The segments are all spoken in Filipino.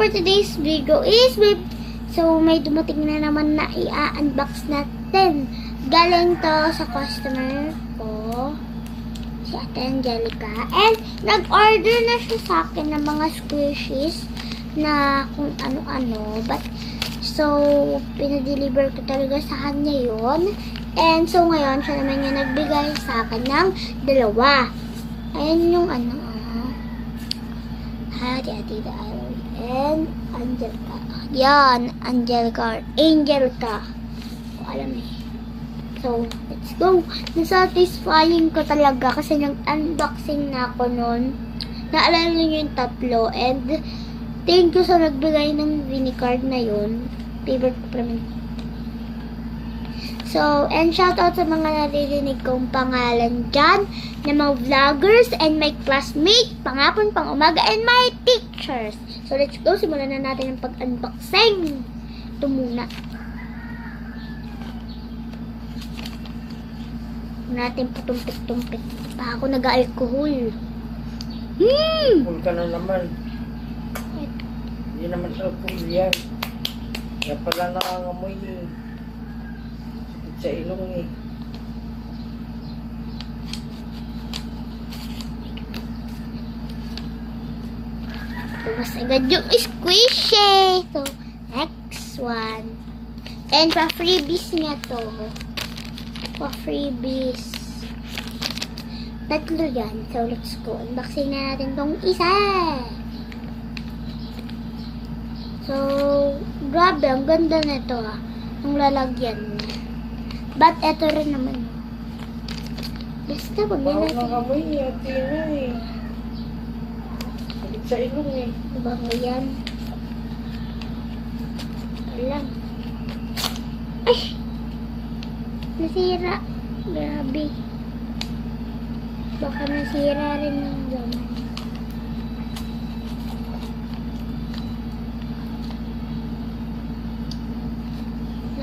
for today's video is may dumating na naman na i-unbox natin. Galing to sa customer ko, si Ate Angelica. And nag-order na siya sa akin ng mga squishies na kung ano-ano. So, pinadeliver ko talaga sa kanya yun. And so, ngayon, siya naman yung nagbigay sa akin ng dalawa. Ayan yung Ate Daryl and Angelica. Yan, Angelica. Kung alam eh. So, let's go. Nasatisfying ko talaga kasi nag-unboxing na ako nun. Naalala niyo yung tatlo. And, thank you sa nagbigay ng Vinicard na yun. Favorite ko pa rin. So, and shoutout sa mga naririnig kong pangalan dyan, na mga vloggers and my classmates, pangapon, pangumaga, and my teachers. So, let's go. Simulan na natin ang pag-unboxing. Ito muna. Natin patumpit-tumpit. Pa ako nag-alcohol. Alcohol ka na naman. Hindi naman alcohol yan. Kaya pala nakangamoy eh. Sakit sa ilong eh. Tapos agad yung squishy. So, next one. And pa-freebies niya to. Pa-freebies. Tatlo yan. So, let's go. Unboxing na natin tong isa. So, grabe. Ang ganda na ito ang lalagyan niya. But, eto rin naman. Basta, pag Bawal natin. nangangamoy eh. At yun eh. Sakit sa ilong eh. Bango yan. Alam. Ay! Nasira. Grabe. Baka nasira rin ng laman.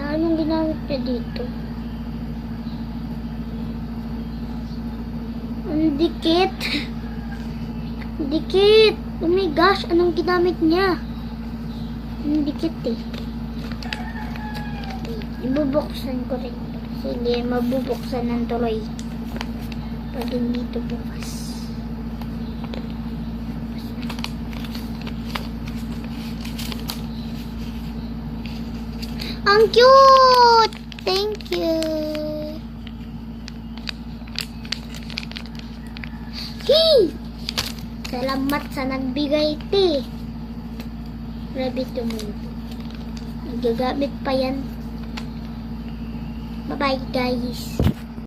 Anong ginamit niya dito? Ang dikit. Dikit. Oh my gosh, anong ginamit niya? Ang dikit eh. Ibubuksan ko rin. Kasi hindi mabubuksan ng tuloy. Pag hindi ito bukas. Ang cute! Thank you! Hey! Salamat sa nagbigay, te. Grabe ito mo. Nagagamit pa yan. Bye-bye, guys.